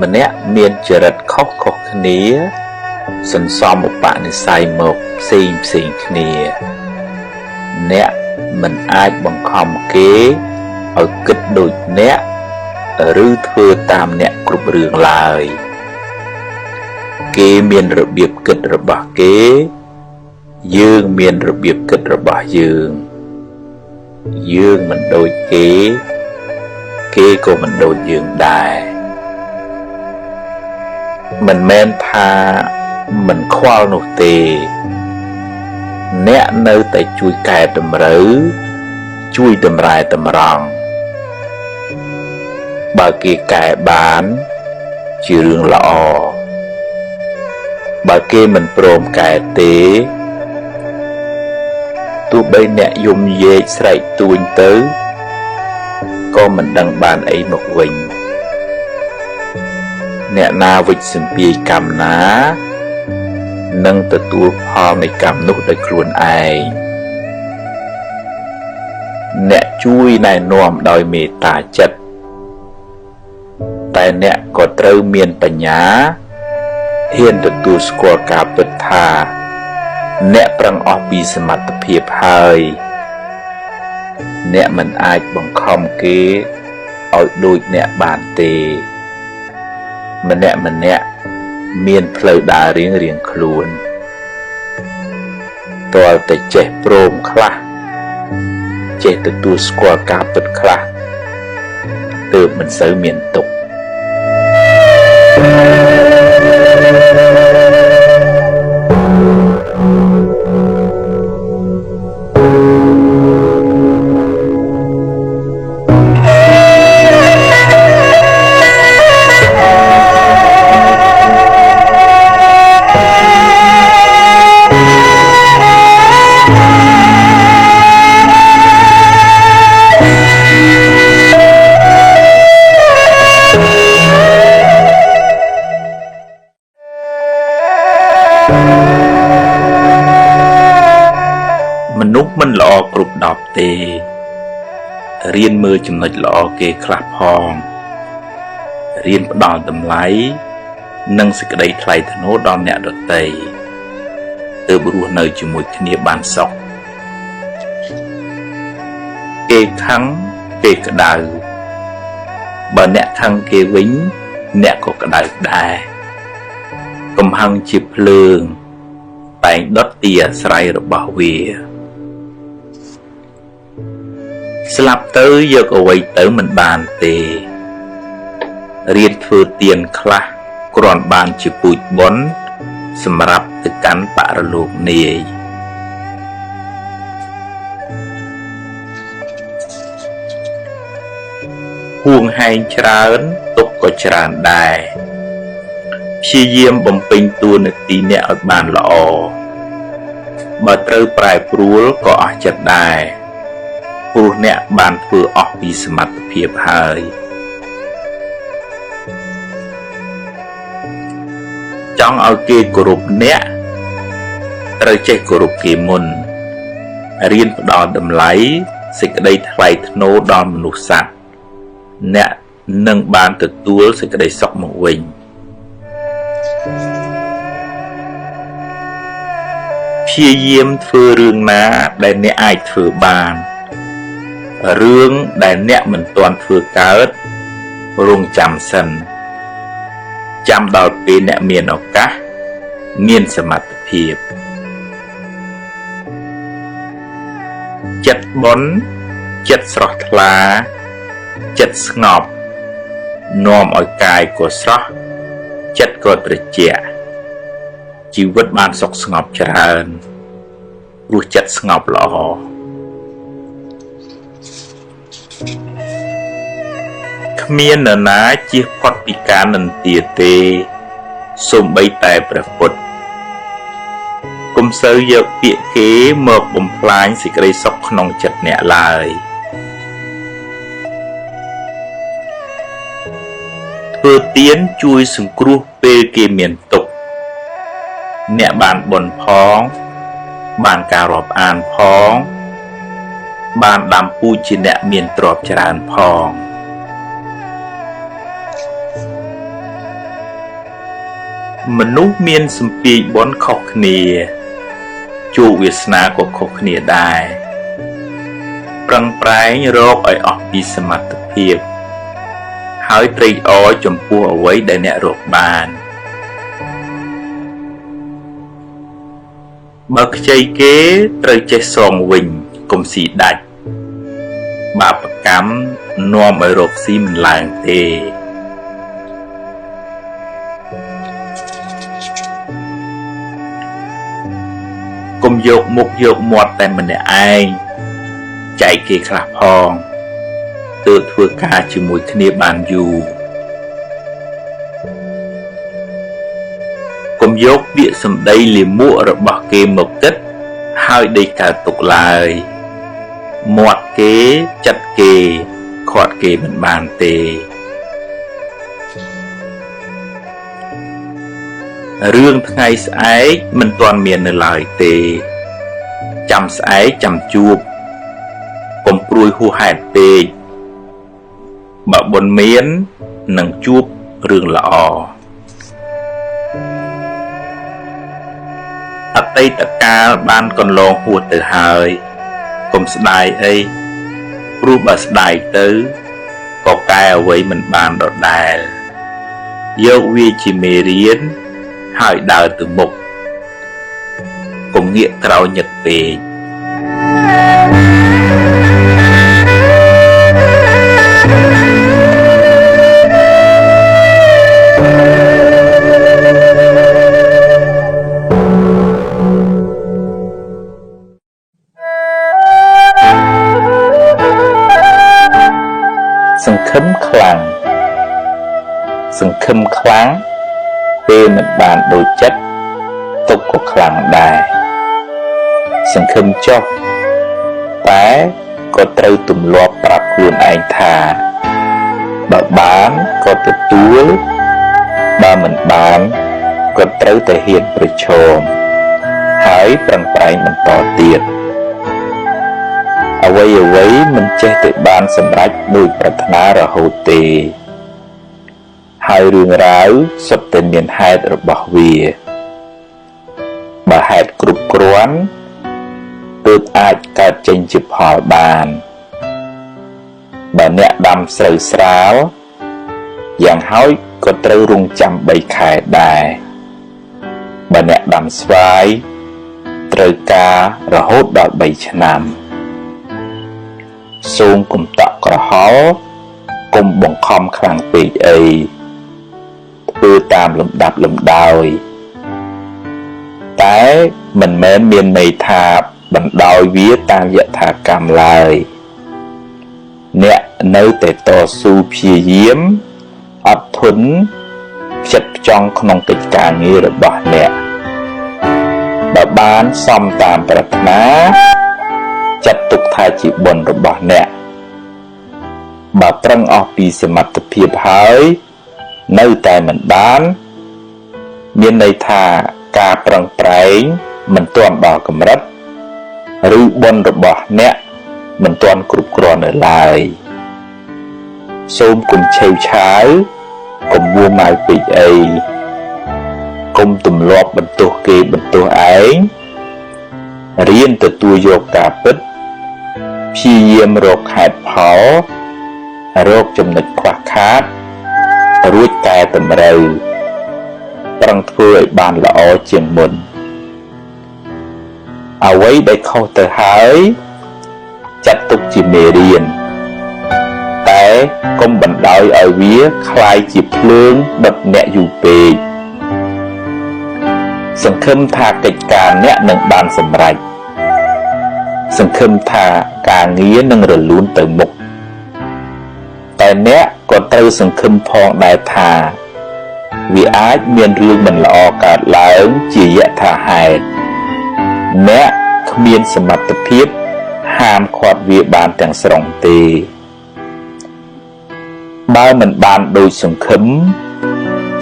ម្នាក់មានចរិតខុសៗគ្នាសន្សំឧបនិស្ស័យមកផ្សេងគ្នាអ្នកមិនអាចបង្ខំគេឲ្យគិតដូចអ្នកឬធ្វើតាមអ្នកគ្រប់រឿងឡើយគេមានរបៀបគិតរបស់គេយើងមានរបៀបគិតរបស់យើងមិនដូចគេក៏មិនដូចយើងដែរមិនមែនថាមិនខ្វល់នោះទេអ្នកនៅតែជួយកែតម្រូវជួយតម្រែតម្រង់បើគេកែបានជារឿងល្អបើគេមិនព្រមកែទេទោះបីអ្នកយំយេកស្រែកទួញទៅក៏មិនដឹងបានអីមកវិញអ្នកណាវិច្ចសម្ពាយកម្មណានឹងទទួលផលនៃកម្មនោះដោយខ្លួនឯងអ្នកជួយណែនាំដោយមេត្តាចិត្តតែអ្នកក៏ត្រូវមានបញ្ញាហ៊ានទទួលស្គាល់ការពិតថាអ្នកប្រឹងអស់ពីសមត្ថភាពហើយអ្នកមិនអាចបង្ខំគេឲ្យដូចអ្នកបានទេម្នាក់មានផ្លូវដើររៀងខ្លួនទាល់តែចេះព្រមខ្លះចេះទទួលស្គាល់ការពិតខ្លះទើបមិនសូវមានទុក្ខមនុស្សមិនល្អគ្រប់10ទេរៀនមើលចំណុចល្អគេខ្លះផងរៀនផ្ដល់តម្លៃនិងសេចក្តីថ្លៃថ្នូរដល់អ្នកដទៃទើបរស់នៅជាមួយគ្នាបានសុខគេខឹងគេក្តៅបើអ្នកខឹងគេវិញអ្នកក៏ក្តៅដែរកំហឹងជាភ្លើងតែងដុតទីអាស្រ័យរបស់វាស្លាប់ទៅយកអ្វីទៅមិនបានទេរៀនធ្វើទានខ្លះគ្រាន់បានជាពូជបុណ្យសម្រាប់ទៅកាន់បរលោកនាយហួងហែងច្រើនទុកក៏ច្រើនដែរព្យាយាមបំពេញតួនាទីអ្នកឲ្យបានល្អបើត្រូវប្រែប្រួលក៏អស់ចិត្តដែរព្រោះអ្នកបានធ្វើអស់ពីសមត្ថភាពហើយចង់ឲ្យគេគោរពអ្នកត្រូវចេះគោរពគេមុនរៀនផ្ដល់តម្លៃសេចក្តីថ្លៃថ្នូរដល់មនុស្សសត្វអ្នកនឹងបានទទួលសេចក្តីសុខមកវិញព្យាយាមធ្វើរឿងណាដែលអ្នកអាចធ្វើបានរឿងដែលអ្នកមិនទាន់ធ្វើកើតរងចាំសិនចាំដល់ពេលអ្នកមានឱកាសមានសមត្ថភាពចិត្តបុណ្យចិត្តស្រស់ថ្លាចិត្តស្ងប់នាំឲ្យកាយក៏ស្រស់ចិត្តក៏ត្រជាក់ជីវិតបានសុខស្ងប់ច្រើនរស់ចិត្តស្ងប់ល្អគ្មាននរណាជៀសផុតពីការនិន្ទាទេសូម្បីតែព្រះពុទ្ធកុំសូវយកពាក្យគេមកបំផ្លាញសេចក្តីសុខក្នុងចិត្តអ្នកឡើយធ្វើទានជួយសង្គ្រោះពេលគេមានទុក្ខអ្នកបានបុណ្យផងបានការរាប់អានផងបានដាំពូជជាអ្នកមានទ្រព្យច្រើនផង មនុស្សមានសម្ពាធបន់ខុសគ្នាជោគវាសនាក៏ខុសគ្នាដែរប្រឹងប្រែងរកឲ្យអស់ពីសមត្ថភាពហើយត្រេកអរចំពោះអ្វីដែលអ្នករកបានបើខ្ចីគេត្រូវចេះសងវិញកុំស៊ីដាច់បាបកម្មនាំឲ្យរកស៊ីមិនឡើងទេកុំយកមុខយកមាត់តែម្នាក់ឯងចែកគេខ្លះផងទើបធ្វើការជាមួយគ្នាបានយូរកុំយកពាក្យសម្ដីលាមករបស់គេមកគិតហើយដេកកើតទុកឡើយមាត់គេចិត្តគេខាត់គេមិនបានទេរឿងថ្ងៃស្អែកមិនទាន់មាននៅឡើយទេចាំស្អែកចាំជួបកុំព្រួយហួសហេតុពេកបើបុណ្យមាននឹងជួបរឿងល្អអតីតកាលបានកន្លងហួសទៅហើយកុំស្ដាយអីព្រោះបើស្ដាយទៅក៏កែអ្វីមិនបានដដែលយកវាជាមេរៀនហើយដើរទៅមុខកុំងាកក្រោយញឹកពេកសង្ឃឹមខ្លាំងពេលមិនបានដូចចិត្តទុកក៏ខ្លាំងដែរសង្ឃឹមចុះតែក៏ត្រូវទម្លាប់ប្រាប់ខ្លួនឯងថាបើបានក៏ទទួលបើមិនបានក៏ត្រូវតែហ៊ានប្រឈមហើយប្រឹងប្រែងបន្តទៀតអ្វីមិនចេះតែបានសម្រេចដោយប្រាថ្នារហូតទេហើយរឿងរ៉ាវសុទ្ធតែមានហេតុរបស់វាបើហេតុគ្រប់គ្រាន់ទើបអាចកើតចេញជាផលបានបើអ្នកដាំស្រូវស្រាលយ៉ាងហោចក៏ត្រូវរង់ចាំ3ខែដែរបើអ្នកដាំស្វាយត្រូវការរហូតដល់3ឆ្នាំសូមកុំតក់ក្រហល់កុំបង្ខំខ្លាំងពេកអីធ្វើតាមលំដាប់លំដោយតែមិនមែនមានន័យថាបណ្ដោយវាតាមយថាកម្មឡើយអ្នកនៅតែតស៊ូព្យាយាមអត់ធន់ផ្ចិតផ្ចង់ក្នុងកិច្ចការងាររបស់អ្នកបើបានសមតាមប្រាថ្នាចាត់ទុកថាជាបុណ្យរបស់អ្នកបើប្រឹងអស់ពីសមត្ថភាពហើយនៅតែមិនបានមានន័យថាការប្រឹងប្រែងមិនទាន់ដល់កម្រិតឬបុណ្យរបស់អ្នកមិនទាន់គ្រប់គ្រាន់នៅឡើយសូមកុំឆេវឆាវកុំមួម៉ៅពេកអីកុំទម្លាប់បន្ទោសគេបន្ទោសឯងរៀនទទួលយកការពិតព្យាយាមរកហេតុផលរកចំណុចខ្វះខាតរួចកែតម្រូវប្រឹងធ្វើឲ្យបានល្អជាងមុនអ្វីដែលខុសទៅហើយចាត់ទុកជាមេរៀនតែកុំបណ្ដោយឲ្យវាคล้ายជាភ្លើងដុតអ្នកយូរពេកសង្ឃឹមថាកិច្ចការអ្នកនឹងបានសម្រេចសង្ឃឹមថាការងារនឹងរលូនទៅមុខតែអ្នកក៏ត្រូវសង្ឃឹមផងដែរថាវាអាចមានរឿងមិនល្អកើតឡើងជាយថាហេតុអ្នកគ្មានសមត្ថភាពហាមឃាត់វាបានទាំងស្រុងទេបើមិនបានដូចសង្ឃឹម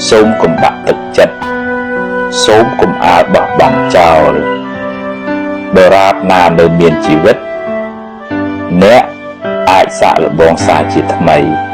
សូមកុំបាក់ទឹកចិត្តសូមកុំអាលបោះបង់ចោលដរាបណានៅមានជីវិតអ្នកអាចសាកល្បងសារជាថ្មី